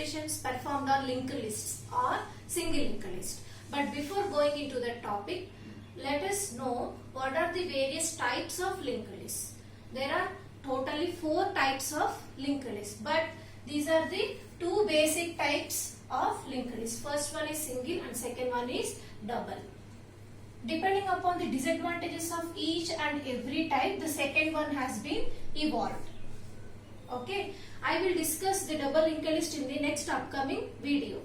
operations performed on linked lists or single linked list. But before going into that topic, let us know what are the various types of linked lists. There are totally 4 types of linked lists, but these are the 2 basic types of linked lists. First one is single and second one is double. Depending upon the disadvantages of each and every type, the second one has been evolved. Okay, I will discuss the double linked list in the next upcoming video.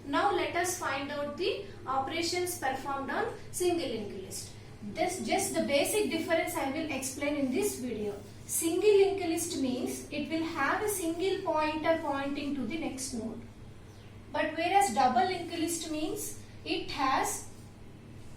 Now let us find out the operations performed on single linked list. This just the basic difference I will explain in this video. Single linked list means it will have a single pointer pointing to the next node. But whereas double linked list means it has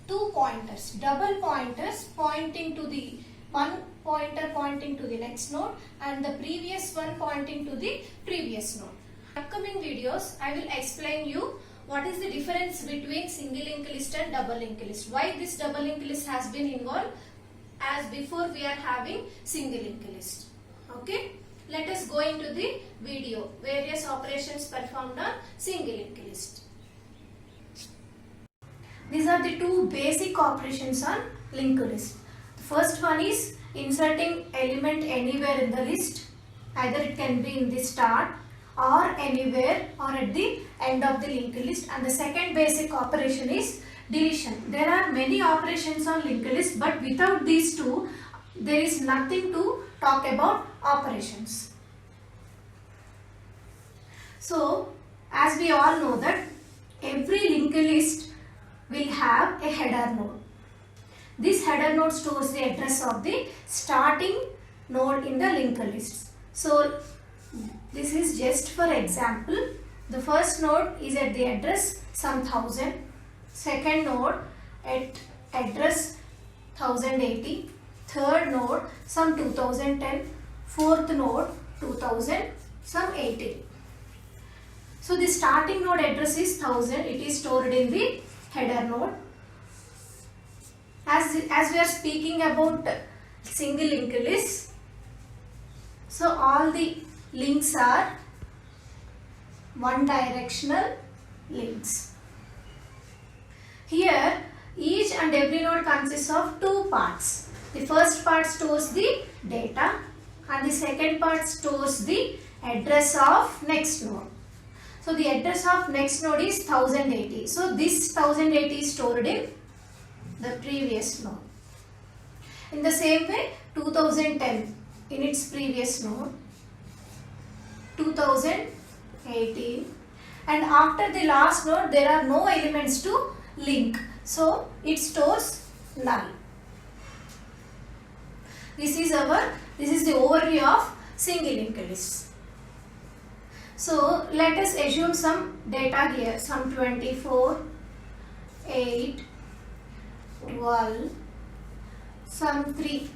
2 pointers, double pointers pointing to the one pointer pointing to the next node and the previous one pointing to the previous node. Upcoming videos I will explain you what is the difference between single linked list and double linked list. Why this double linked list has been involved, as before we are having single linked list. Okay, let us go into the video. Various operations performed on single linked list. These are the 2 basic operations on linked list. The first one is inserting element anywhere in the list. Either it can be in the start or anywhere or at the end of the linked list. And the second basic operation is deletion. There are many operations on linked list, but without these 2, there is nothing to talk about operations. So, as we all know that every linked list will have a header node. This header node stores the address of the starting node in the linked list. So, this is just for example. The first node is at the address some 1000. Second node at address 1080. Third node some 2010. Fourth node 2000 some 80. So, the starting node address is 1000. It is stored in the header node. As we are speaking about single linked list, so all the links are one directional links. Here each and every node consists of 2 parts. The first part stores the data and the second part stores the address of next node. So the address of next node is 1080. So this 1080 is stored in the previous node. In the same way 2010 in its previous node, 2018, and after the last node there are no elements to link. So it stores null. This is the overview of single linked lists. So let us assume some data here, some 24, 8, 12, some 3.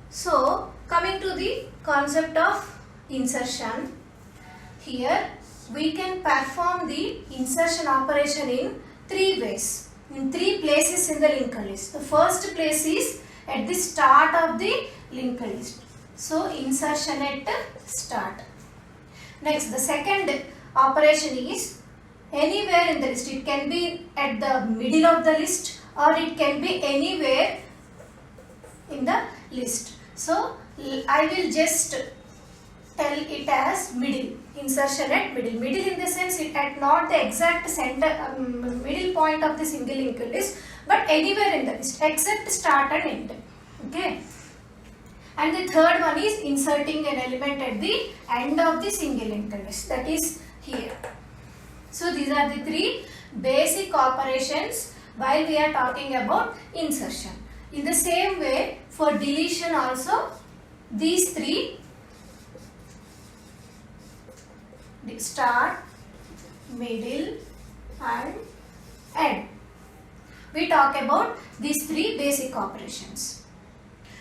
So coming to the concept of insertion, here we can perform the insertion operation in 3 ways, in 3 places in the linked list. The first place is at the start of the linked list. So insertion at start. Next, the second operation is anywhere in the list. It can be at the middle of the list or it can be anywhere in the list. So I will just tell it as middle, insertion at middle. Middle in the sense it at not the exact center, middle point of the single linked list, but anywhere in the list except start and end. Okay. And the third one is inserting an element at the end of the single linked list, that is here. So these are the 3 basic operations while we are talking about insertion. In the same way for deletion also, these 3, start, middle and end. We talk about these 3 basic operations.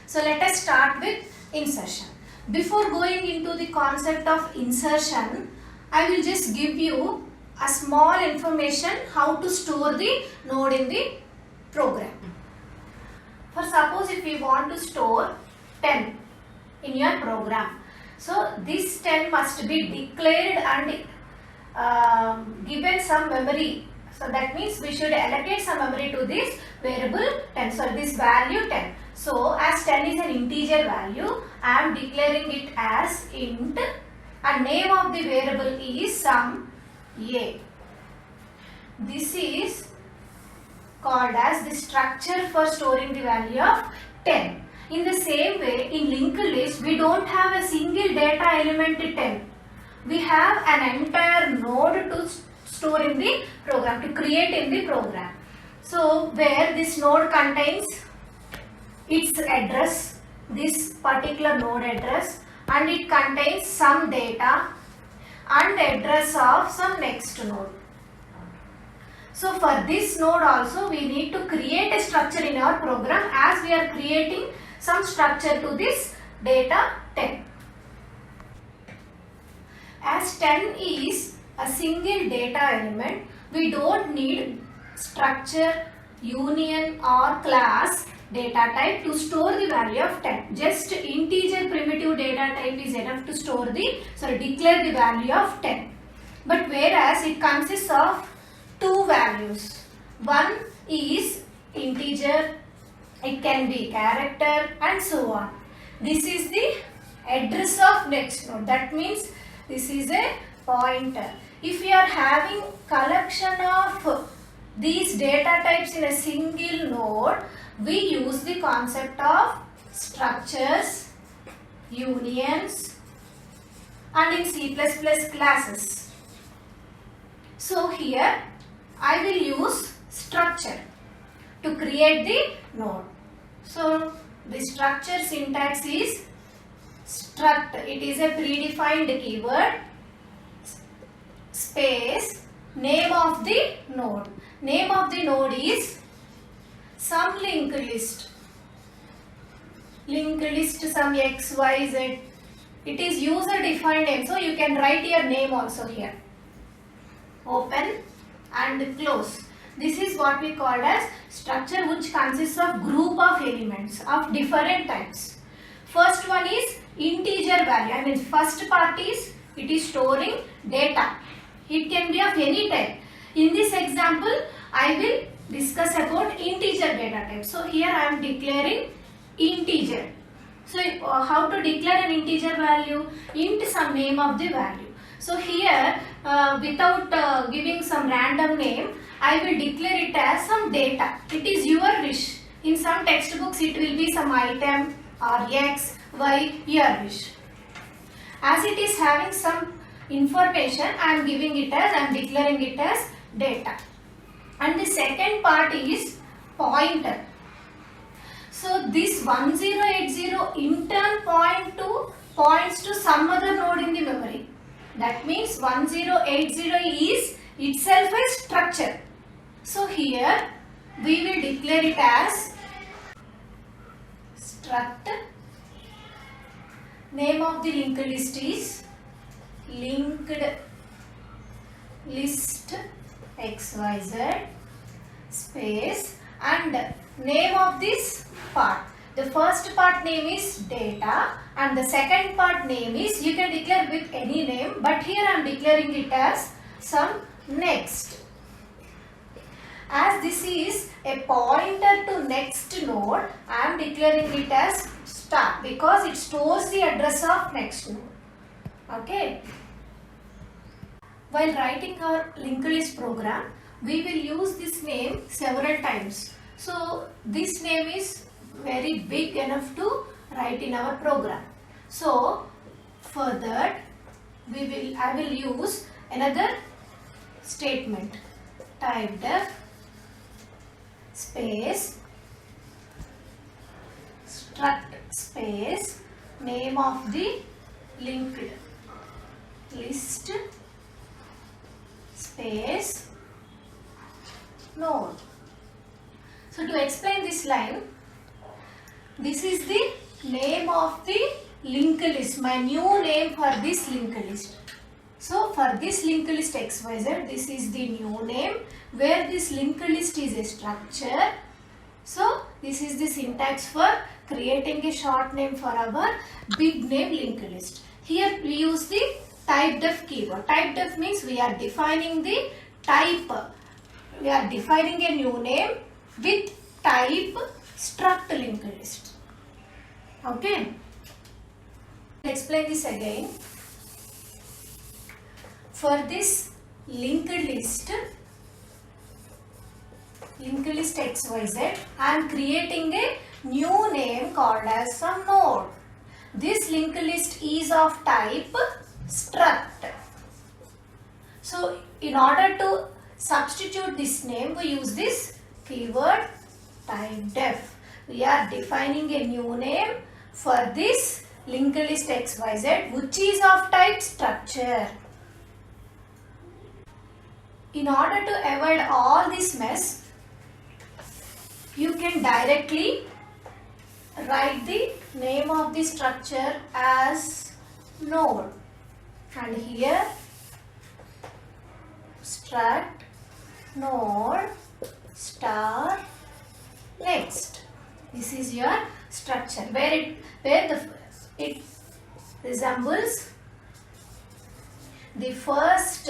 So let us start with insertion. Before going into the concept of insertion, I will just give you a small information how to store the node in the program. For suppose if we want to store 10 in your program. So this 10 must be declared and given some memory. So that means we should allocate some memory to this variable 10. So this value 10. So as 10 is an integer value, I am declaring it as int and name of the variable is sum a. This is called as the structure for storing the value of 10. In the same way, in linked list, we don't have a single data element 10. We have an entire node to store in the program, to create in the program. So where this node contains its address, this particular node address, and it contains some data and address of some next node. So for this node also we need to create a structure in our program as we are creating some structure to this data 10. As 10 is a single data element, we don't need structure, union or class data type to store the value of 10. Just integer primitive data type is enough to declare the value of 10. But whereas it consists of two values. One is integer, it can be character and so on. This is the address of next node. That means this is a pointer. If you are having collection of these data types in a single node, we use the concept of structures, unions and in C++ classes. So here I will use structure to create the node. So the structure syntax is struct. It is a predefined keyword space name of the node. Name of the node is some linked list. Linked list some x, y, z. It is user defined name. So you can write your name also here. Open and close. This is what we call as structure, which consists of group of elements of different types. First one is integer value. I mean first part is it is storing data. It can be of any type. In this example, I will discuss about integer data type. So here I am declaring integer. So how to declare an integer value? Int some name of the value. So here without giving some random name, I will declare it as some data. It is your wish. In some textbooks it will be some item or x, y, your wish. As it is having some information, I am giving it as, I am declaring it as data. And the second part is pointer. So this 1080 in turn points to some other node in the memory. That means 1080 is itself a structure. So here we will declare it as struct. Name of the linked list is linked list xyz space and name of this part. The first part name is data and the second part name is, you can declare with any name, but here I am declaring it as some next. As this is a pointer to next node, I am declaring it as start because it stores the address of next node. Okay. While writing our linked list program, we will use this name several times. So this name is very big enough to write in our program. So for that I will use another statement, type def space struct space name of the linked list space node. So to explain this line, this is the name of the linked list, my new name for this linked list. So for this linked list xyz, this is the new name where this linked list is a structure. So this is the syntax for creating a short name for our big name linked list. Here we use the typedef keyword. Typedef means we are defining the type. We are defining a new name with type struct linked list. Okay. Explain this again. For this linked list XYZ, I am creating a new name called as some node. This linked list is of type struct. So in order to substitute this name, we use this keyword typedef. We are defining a new name for this linked list XYZ which is of type structure. In order to avoid all this mess, you can directly write the name of the structure as node, and here struct node star next. This is your structure where it resembles the first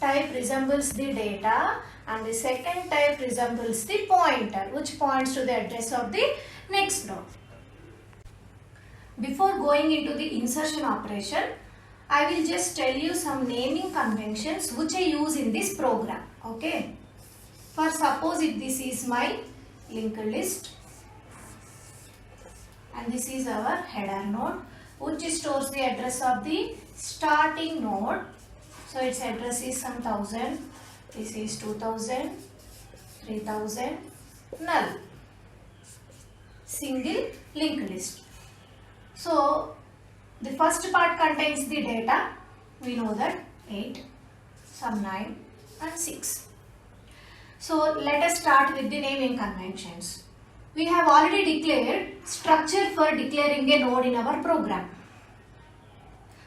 type resembles the data and the second type resembles the pointer which points to the address of the next node. Before going into the insertion operation, I will just tell you some naming conventions which I use in this program. Okay. For suppose if this is my linked list and this is our header node which stores the address of the starting node. So its address is some 1000, this is 2000, 3000, null, single linked list. So the first part contains the data, we know that 8, some 9 and 6. So let us start with the naming conventions. We have already declared structure for declaring a node in our program.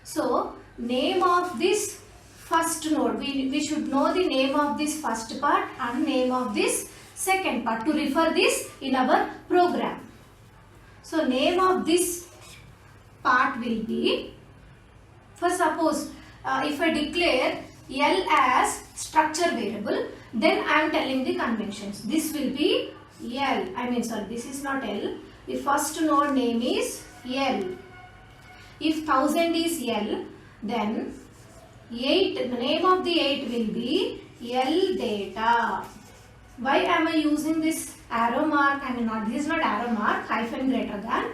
So name of this first node, we should know the name of this first part and name of this second part to refer this in our program. So name of this part will be, for suppose if I declare L as structure variable, then I am telling the conventions. This will be L, this is not L. The first node name is L. If 1000 is L, then 8, the name of the 8 will be L data. Why am I using this arrow mark? This is not arrow mark, hyphen greater than.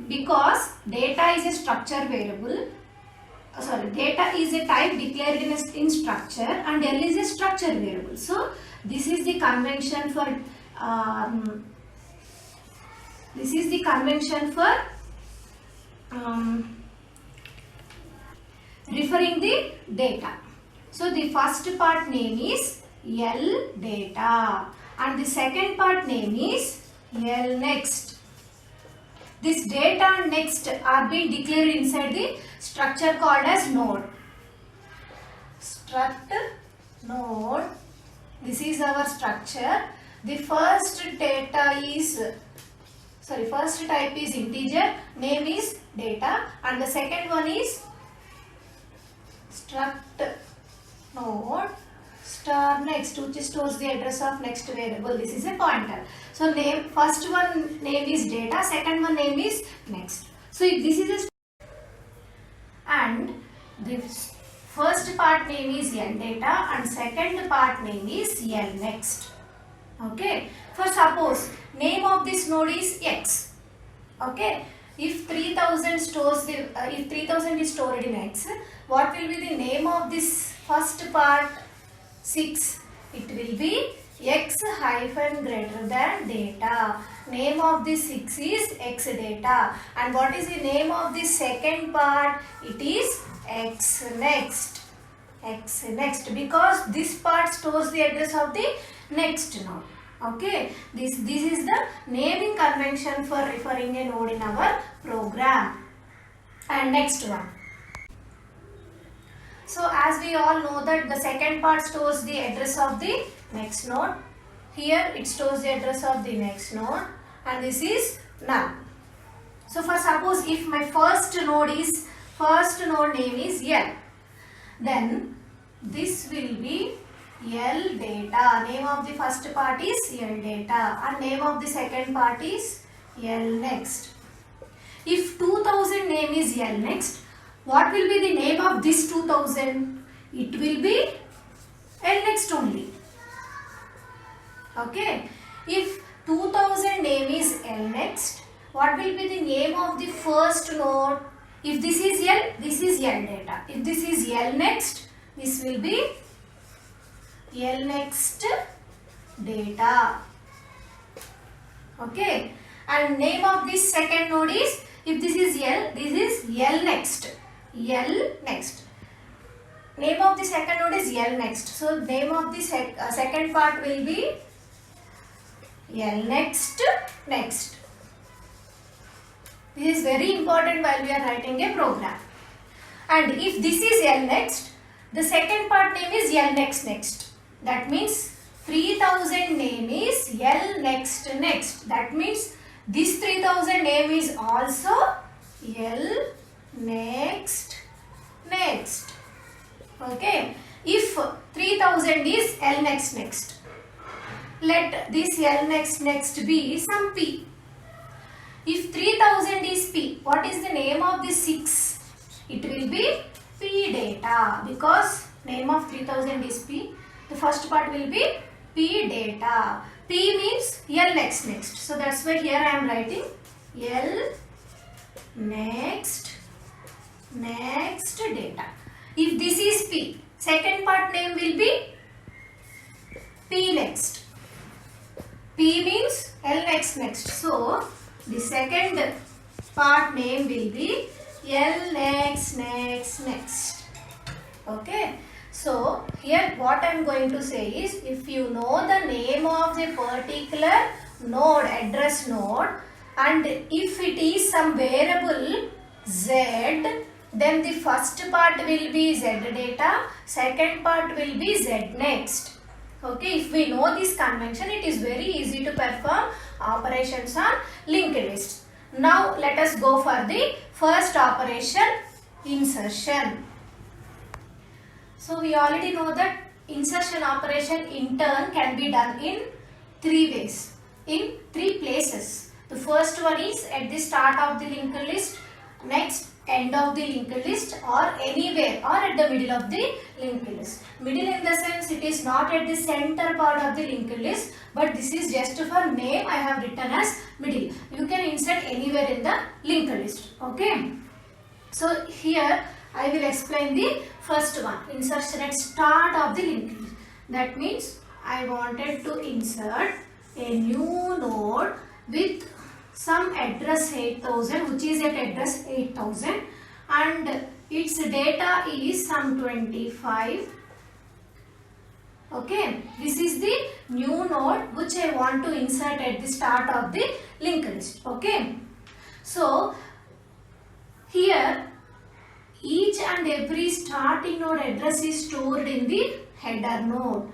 Because data is a structure variable. Data is a type declared in structure and L is a structure variable. So this is the convention for referring the data. So the first part name is L data and the second part name is L next. This data and next are being declared inside the structure called as node. Struct node. This is our structure. The first type is integer, name is data, and the second one is struct node star next, which stores the address of next variable. This is a pointer. So first one name is data, second one name is next. So if this is and the first part name is L data and second part name is L next. Okay. For suppose name of this node is X. Okay. If 3000 is stored in X, what will be the name of this first part? 6. It will be X hyphen greater than data. Name of this 6 is X data. And what is the name of the second part? It is X next. X next, because this part stores the address of the next node. Okay, this is the naming convention for referring a node in our program. And next one. So as we all know that the second part stores the address of the next node. Here it stores the address of the next node and this is null. So for suppose if my first node is first node name is L. Then this will be L data. Name of the first part is L data and name of the second part is L next. If 2000 name is L next, what will be the name of this 2000? It will be L next only. Okay. If 2000 name is L next, what will be the name of the first node? If this is L, this is L data. If this is L next, this will be L next data. Okay. And name of this second node is, if this is L, this is L next. L next. Name of the second node is L next. So name of the second part will be L next next. This is very important while we are writing a program. And if this is L next, the second part name is L next next. That means 3000 name is L next next. That means this 3000 name is also L next next. Okay. If 3000 is L next next, let this L next next be some P. If 3000 is P, what is the name of the 6? It will be P data, because name of 3000 is P. The first part will be P data. P means L next next. So that's why here I am writing L next next data. If this is P, second part name will be P next. P means L next next. So the second part name will be L next next next. Okay. So here what I am going to say is, if you know the name of the particular node, address node, and if it is some variable Z, then the first part will be Z data, second part will be Z next. Okay, if we know this convention, it is very easy to perform operations on linked lists. Now let us go for the first operation, insertion. So we already know that insertion operation in turn can be done in 3 ways, in 3 places. The first one is at the start of the linked list, next end of the linked list, or anywhere, or at the middle of the linked list. Middle in the sense it is not at the center part of the linked list, but this is just for name I have written as middle. You can insert anywhere in the linked list. Okay. So here I will explain the first one, insertion at start of the linked list. That means I wanted to insert a new node with some address 8000, which is at address 8000, and its data is some 25. Okay, this is the new node which I want to insert at the start of the linked list. Okay, so here each and every starting node address is stored in the header node.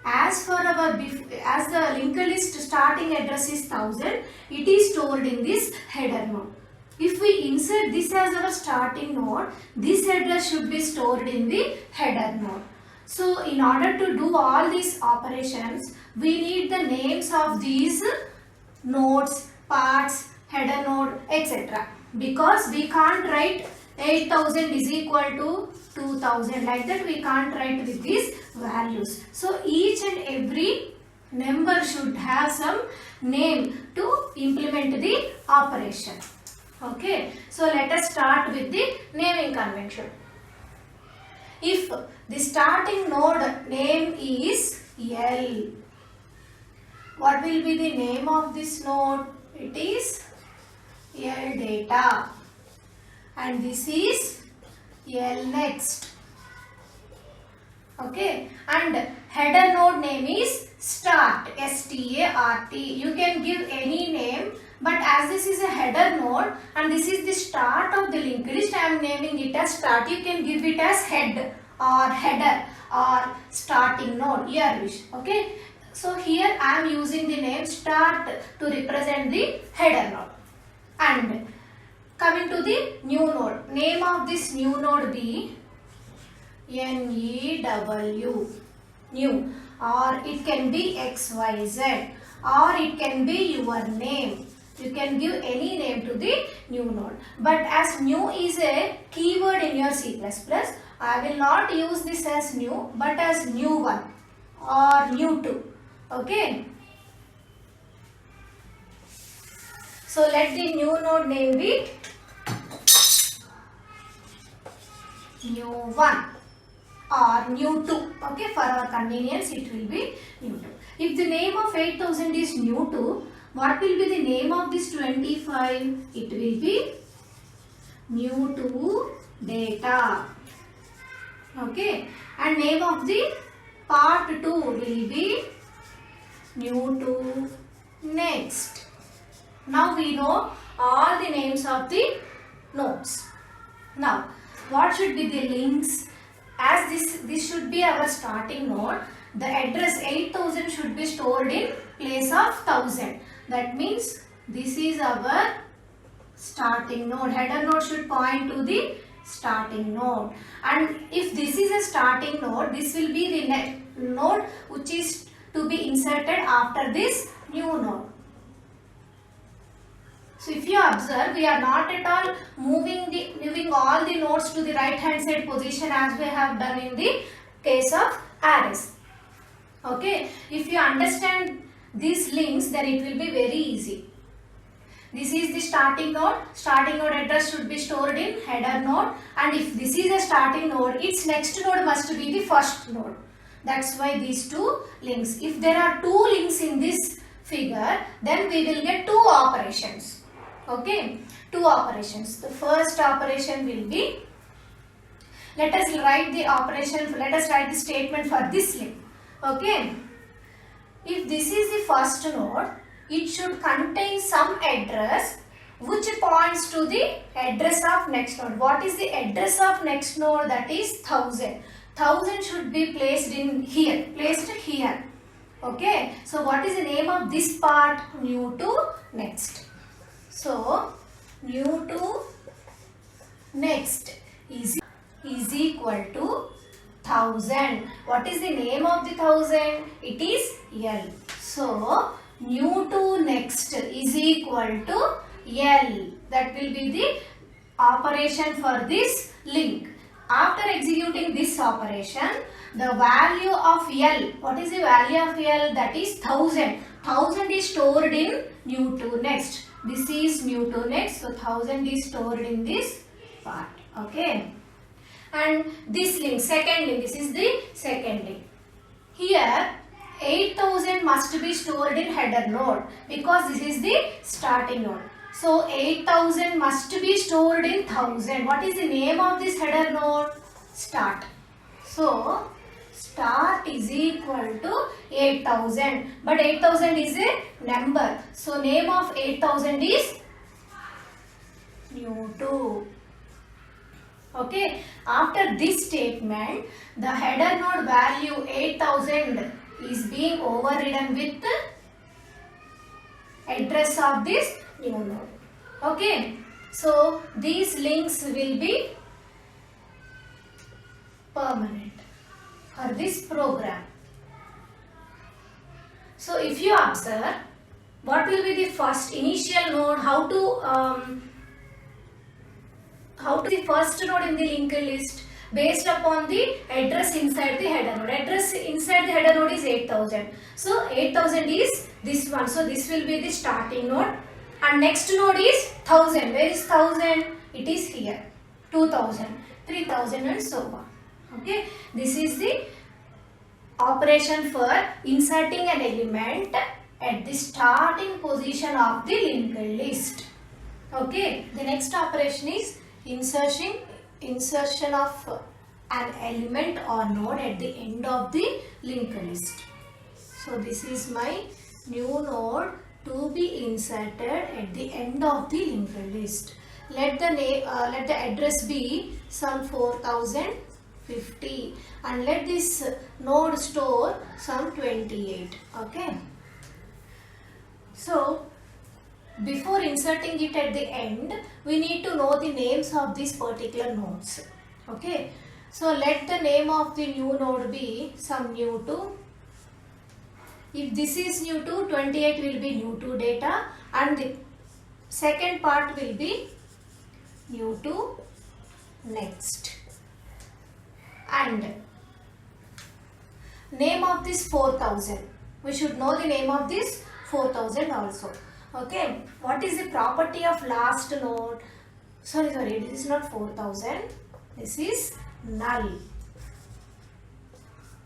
As the linked list starting address is 1000, it is stored in this header node. If we insert this as our starting node, this address should be stored in the header node. So in order to do all these operations, we need the names of these nodes, parts, header node, etc. Because we can't write 8000 is equal to 2000, like that we can't write with these values. So each and every number should have some name to implement the operation. Okay, so let us start with the naming convention. If the starting node name is L, what will be the name of this node? It is L data, and this is L next. Okay, and header node name is start, S-T-A-R-T. You can give any name, but as this is a header node and this is the start of the linked list, I am naming it as start. You can give it as head or header or starting node, your wish. Okay, so here I am using the name start to represent the header node, and Coming to the new node. Name of this new node be NEW. New. Or it can be XYZ. Or it can be your name. You can give any name to the new node. But as new is a keyword in your C++, I will not use this as new but as new one or new two. Okay. So let the new node name be new 1 or new 2. Okay, for our convenience it will be new 2. If the name of 8000 is new 2, what will be the name of this 25? It will be new 2 data. Okay, and name of the part 2 will be new 2 next. Now we know all the names of the nodes. Now, what should be the links? As this should be our starting node, the address 8000 should be stored in place of 1000. That means this is our starting node. Header node should point to the starting node. And if this is a starting node, this will be the node which is to be inserted after this new node. So if you observe, we are not at all moving all the nodes to the right hand side position as we have done in the case of arrays. Okay, if you understand these links, then it will be very easy. This is the starting node. Starting node address should be stored in header node, and if this is a starting node, its next node must be the first node. That's why these two links. If there are two links in this figure, then we will get two operations. Okay, two operations. The first operation will be, let us write the statement for this link. Okay, if this is the first node, it should contain some address which points to the address of next node. What is the address of next node? That is 1000. 1000 should be placed here. Okay, so what is the name of this part? New to next. So new to next is equal to 1000. What is the name of the 1000? It is L. So new to next is equal to L. That will be the operation for this link. After executing this operation, the value of L, what is the value of L? That is 1000. 1000 is stored in new to next. This is new to next, so 1000 is stored in this part. Okay. And this link, second link, this is the second link. Here 8000 must be stored in header node because this is the starting node. So 8000 must be stored in 1000. What is the name of this header node? Start. So start is equal to 8000. But 8000 is a number. So name of 8000 is new to. Okay. After this statement, the header node value 8000 is being overridden with the address of this new node. Okay. So these links will be permanent for this program. So if you observe, what will be the first initial node? How to the first node in the linked list based upon the address inside the header node. Address inside the header node is 8000. So 8000 is this one. So this will be the starting node. And next node is 1000. Where is 1000? It is here. 2000, 3000 and so on. Okay. This is the operation for inserting an element at the starting position of the linked list. Okay. The next operation is insertion of an element or node at the end of the linked list. So this is my new node to be inserted at the end of the linked list. Let the address be some 4050 and let this node store some 28. Okay. So before inserting it at the end, we need to know the names of these particular nodes. Okay. So let the name of the new node be some new 2. If this is new 2, 28 will be new 2 data, and the second part will be new 2 next. And name of this 4000. We should know the name of this 4000 also. Okay. What is the property of last node? Sorry, this is not 4000. This is null.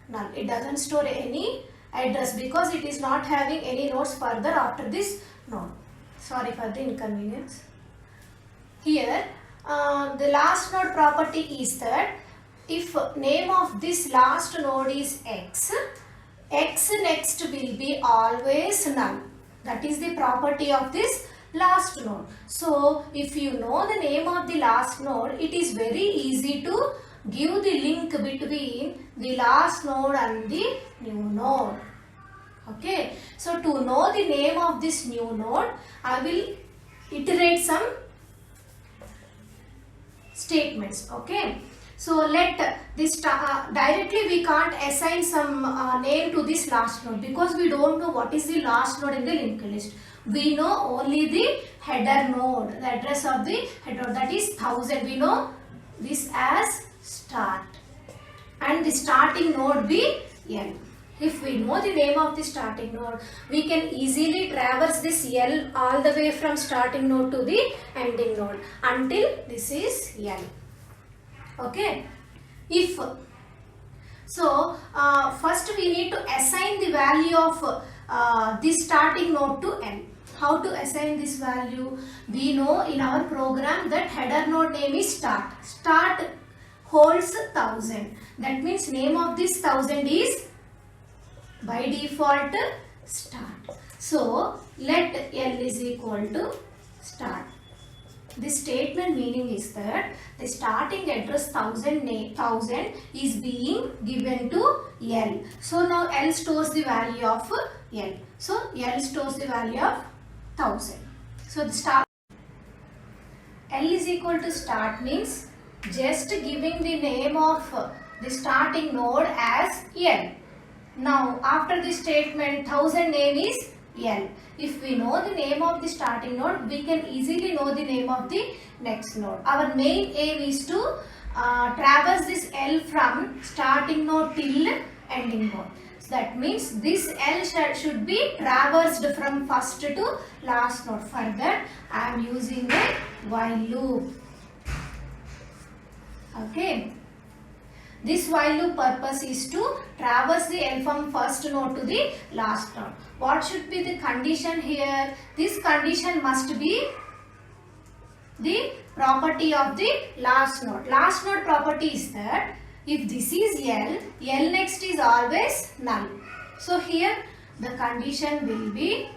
Null. It doesn't store any address because it is not having any nodes further after this node. Sorry for the inconvenience. Here, the last node property is that if name of this last node is x, x next will be always null. That is the property of this last node. So, if you know the name of the last node, it is very easy to give the link between the last node and the new node. Okay. So, to know the name of this new node, I will iterate some statements. Okay. So let this directly we can't assign some name to this last node because we don't know what is the last node in the linked list. We know only the header node, the address of the header node, that is 1000. We know this as start, and the starting node be L. If we know the name of the starting node, we can easily traverse this L all the way from starting node to the ending node until this is L. Okay. If so, first we need to assign the value of this starting node to N. How to assign this value? We know in our program that header node name is start. Start holds 1000. That means name of this 1000 is by default start. So let L is equal to start. This statement meaning is that the starting address 1000 is being given to L. So now L stores the value of L. So L stores the value of 1000. So the start L is equal to start means just giving the name of the starting node as L. Now after this statement 1000 name is L. If we know the name of the starting node, we can easily know the name of the next node. Our main aim is to traverse this L from starting node till ending node. So that means this L should be traversed from first to last node. For that, I am using a while loop. Okay. This while loop purpose is to traverse the L from first node to the last node. What should be the condition here? This condition must be the property of the last node. Last node property is that if this is L, L next is always null. So here the condition will be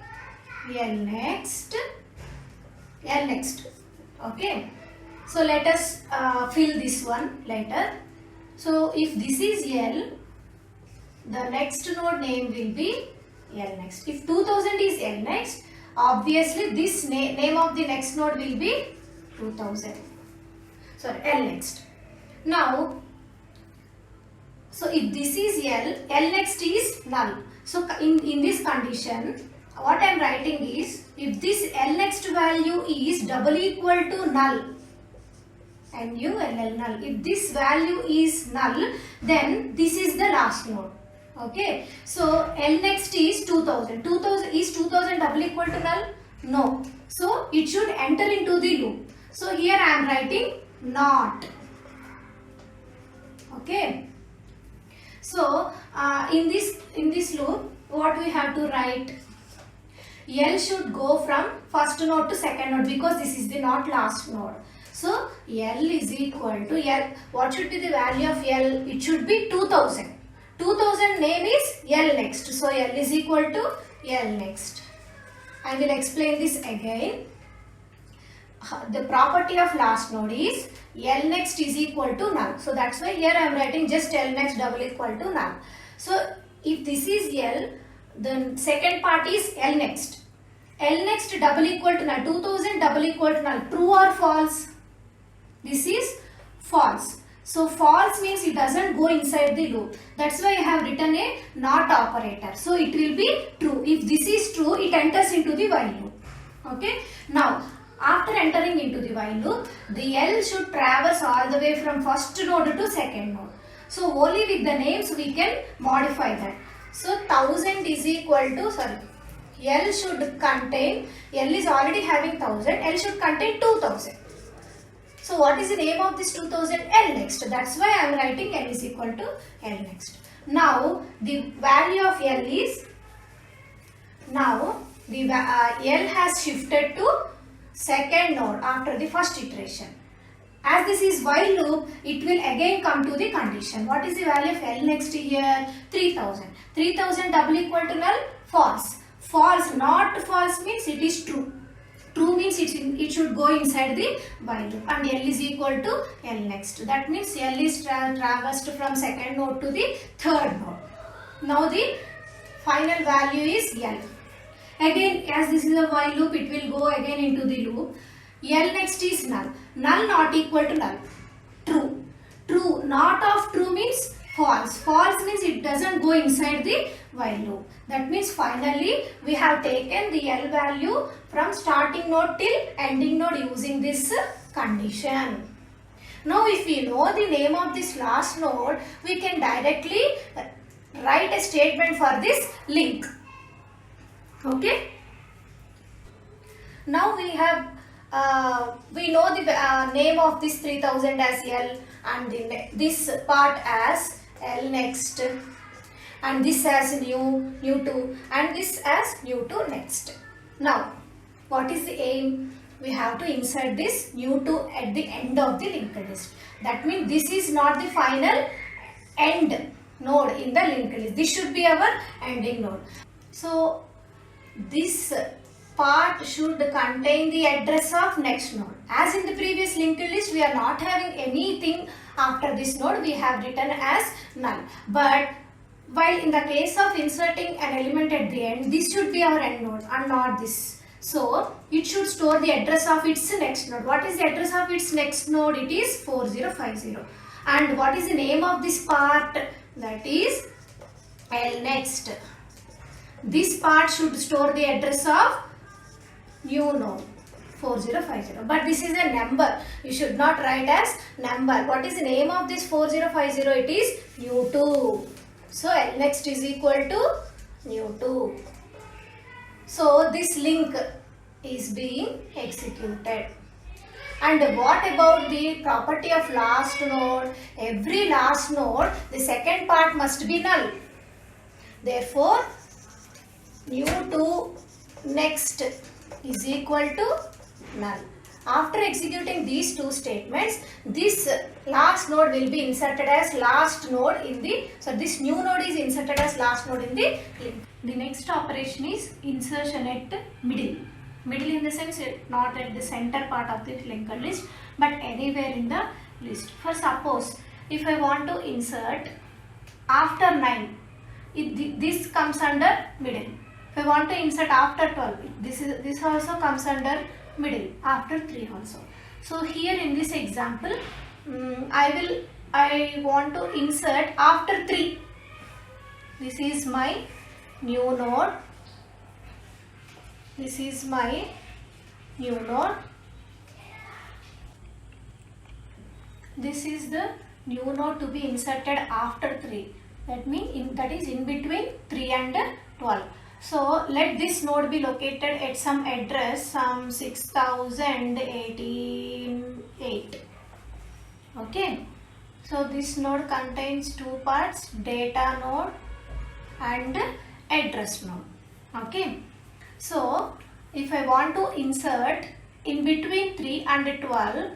L next. Okay. So let us fill this one later. So if this is L, the next node name will be L next. If 2000 is L next, obviously this name of the next node will be 2000. Sorry, L next. Now, so if this is L, L next is null. So in this condition, what I am writing is, if this L next value is double equal to null, NuLL null. If this value is null, then this is the last node. Okay. So L next is 2000. 2000 is 2000 double equal to null? No. So it should enter into the loop. So here I am writing not. Okay. So in this loop, what we have to write? L should go from first node to second node because this is the not last node. So L is equal to L. What should be the value of L? It should be 2000. 2000 name is L next. So L is equal to L next. I will explain this again. The property of last node is L next is equal to null. So that's why here I am writing just L next double equal to null. So if this is L, the second part is L next. L next double equal to null. 2000 double equal to null. True or false? This is false. So false means it doesn't go inside the loop. That's why I have written a not operator. So it will be true. If this is true, it enters into the while loop. Okay. Now, after entering into the while loop, the L should traverse all the way from first node to second node. So only with the names we can modify that. So 1000 is equal to, L should contain, L is already having 1000, L should contain 2000. So what is the name of this 2000? L next. That's why I am writing L is equal to L next. Now the value of L is, now the L has shifted to second node after the first iteration. As this is while loop, it will again come to the condition. What is the value of L next here? 3000. 3000 double equal to null? False. False, not false means it is true. True means it should go inside the while loop, and L is equal to L next. That means L is traversed from second node to the third node. Now the final value is L. Again, as this is a while loop, it will go again into the loop. L next is null. Null not equal to null. True. True. Not of true means false. False means it doesn't go inside the while loop. That means finally we have taken the L value from starting node till ending node using this condition. Now if we know the name of this last node, we can directly write a statement for this link. Okay. Now we have we know the name of this 3000 as L, and this part as L next, and this as new2, and this as new2 next. Now what is the aim? We have to insert this new2 at the end of the linked list. That means this is not the final end node in the linked list. This should be our ending node. So this part should contain the address of next node. As in the previous linked list, we are not having anything after this node. We have written as null. But while in the case of inserting an element at the end, this should be our end node and not this. So it should store the address of its next node. What is the address of its next node? It is 4050. And what is the name of this part? That is L next. This part should store the address of new node 4050, but this is a number. You should not write as number. What is the name of this 4050? It is new2. So L next is equal to new2. So this link is being executed. And what about the property of last node? Every last node, the second part must be null. Therefore new2 next is equal to null. After executing these two statements, this last node will be inserted as last node in the, this new node is inserted as last node in the link. The next operation is insertion at middle. Middle in the sense not at the center part of the linked list, but anywhere in the list. For suppose, if I want to insert after 9, this comes under middle. If I want to insert after 12, this also comes under middle, after 3 also. So here in this example, I want to insert after 3. This is my new node. This is my new node. This is the new node to be inserted after 3. That means that is in between 3 and 12. So let this node be located at some address, some 6088. Okay. So this node contains two parts, data node and address node. Okay. So if I want to insert in between 3 and 12,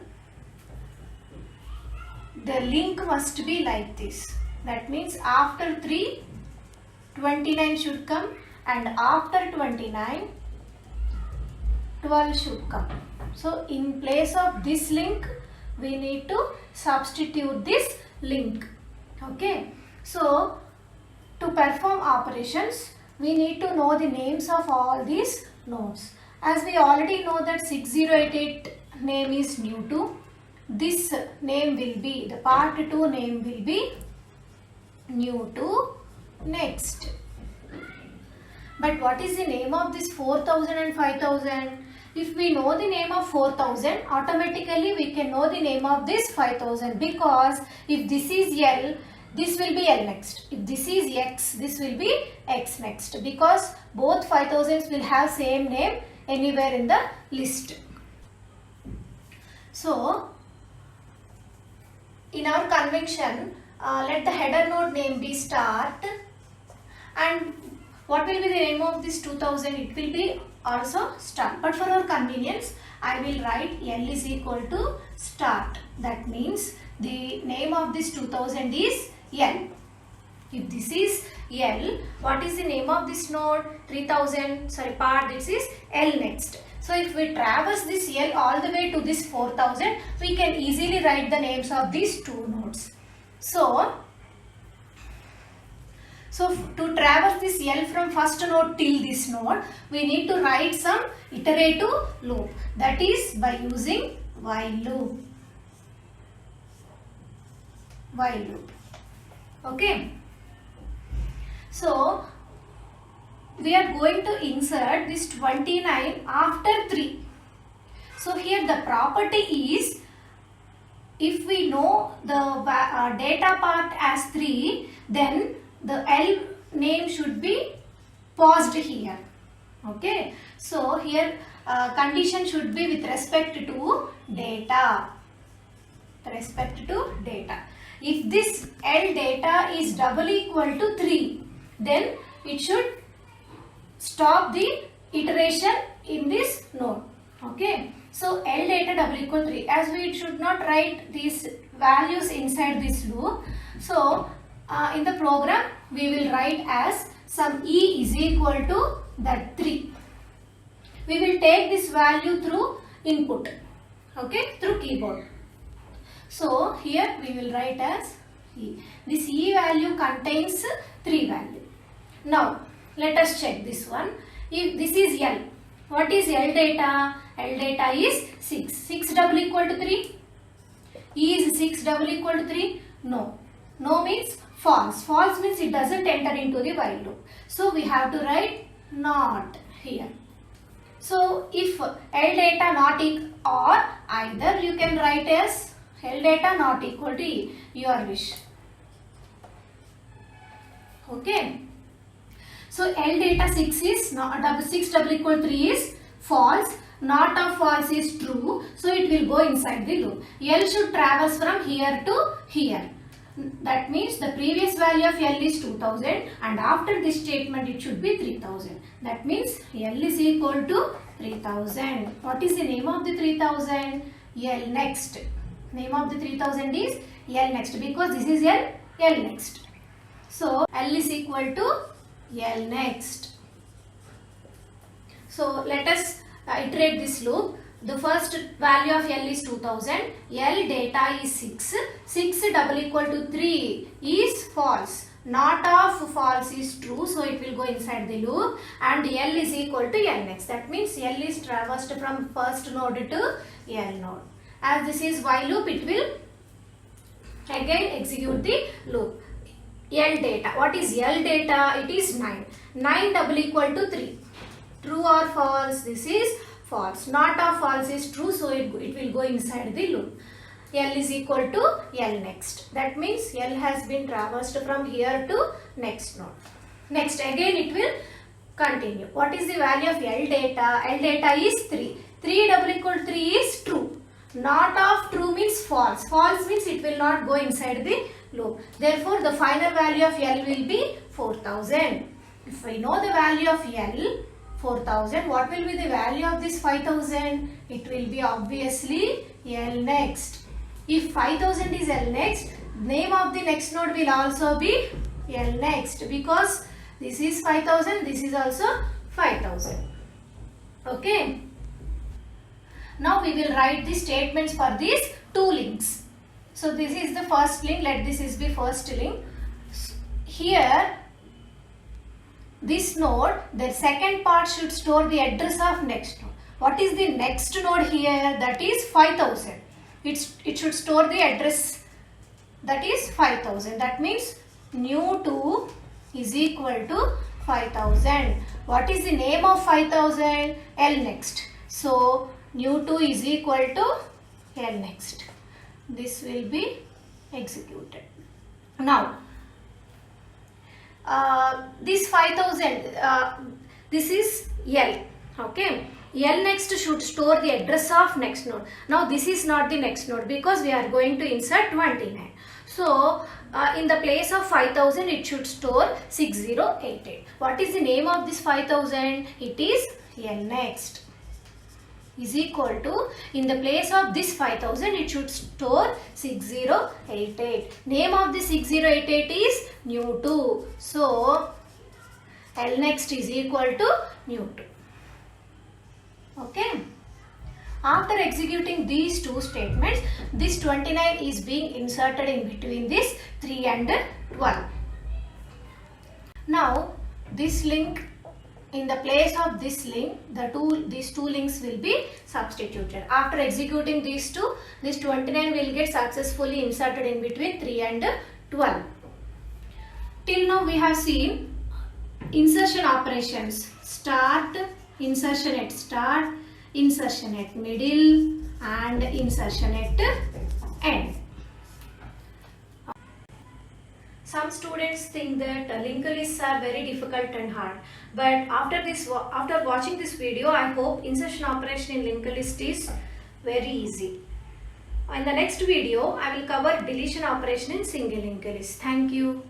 the link must be like this. That means after 3, 29 should come, and after 29, 12 should come. So in place of this link, we need to substitute this link. Okay. So to perform operations, we need to know the names of all these nodes. As we already know that 6088 name is new to, this name will be, the part 2 name will be new to next. But what is the name of this 4000 and 5000? If we know the name of 4000, automatically we can know the name of this 5000, because if this is L, this will be L next. If this is X, this will be X next, because both 5000s will have same name anywhere in the list. So, in our convention, let the header node name be start, and what will be the name of this 2000? It will be also start. But for our convenience, I will write L is equal to start. That means the name of this 2000 is L. If this is L, what is the name of this node? 3000, sorry, part, this is L next. So if we traverse this L all the way to this 4000, we can easily write the names of these two nodes. So to traverse this L from first node till this node, we need to write some iterative loop. That is by using while loop. While loop. Okay. So we are going to insert this 29 after 3. So here the property is, if we know the data part as 3, then the L name should be paused here. Okay. So here condition should be with respect to data. Respect to data. If this L data is double equal to 3, then it should stop the iteration in this node. Okay. So L data double equal 3. As we should not write these values inside this loop. So in the program we will write as some E is equal to that 3. We will take this value through input. Okay. Through keyboard. So here we will write as E. This E value contains 3 value. Now let us check this one. If this is L, what is L data? L data is 6. 6 double equal to 3? E is 6 double equal to 3? No. No means false. False means it doesn't enter into the while loop. So we have to write not here. So if L data not equal, or either you can write as L data not equal to E, your wish. Okay. So L data 6 is not 6 double equal to 3 is false. Not of false is true. So it will go inside the loop. L should traverse from here to here. That means the previous value of L is 2000, and after this statement it should be 3000. That means L is equal to 3000. What is the name of the 3000? L next. Name of the 3000 is L next, because this is L next. So L is equal to L next. So let us iterate this loop. The first value of L is 2000. L data is 6. 6 double equal to 3 is false. Not of false is true. So it will go inside the loop. And L is equal to L next. That means L is traversed from first node to L node. As this is while loop, it will again execute the loop. L data. What is L data? It is 9. 9 double equal to 3. True or false? This is false. Not of false is true. So it will go inside the loop. L is equal to L next. That means L has been traversed from here to next node. Next again it will continue. What is the value of L data? L data is 3. 3 double equal to 3 is true. Not of true means false. False means it will not go inside the loop. Therefore, the final value of L will be 4000. If I know the value of L, 4000, what will be the value of this 5000? It will be obviously L next. If 5000 is L next, name of the next node will also be L next, because this is 5000, this is also 5000. Okay. Now we will write the statements for these two links. So this is the first link. Let this is the first link. Here, this node, the second part should store the address of next node. What is the next node here? That is 5000. It should store the address that is 5000. That means new 2 is equal to 5000. What is the name of 5000? L next. So new 2 is equal to L next. This will be executed. Now this 5000, this is L. Okay. L next should store the address of next node. Now this is not the next node because we are going to insert 29. So in the place of 5000 it should store 6088. What is the name of this 5000? It is L next is equal to, in the place of this 5000 it should store 6088. Name of the 6088 is new 2. So L next is equal to new 2. Okay. After executing these two statements, this 29 is being inserted in between this 3 and 12. Now this link, in the place of this link, these two links will be substituted. After executing these two, this 29 will get successfully inserted in between 3 and 12. Till now we have seen insertion operations: start, insertion at start, insertion at middle, and insertion at end. Some students think that linked lists are very difficult and hard, but after watching this video, I hope insertion operation in linked list is very easy. In the next video, I will cover deletion operation in single linked list. Thank you.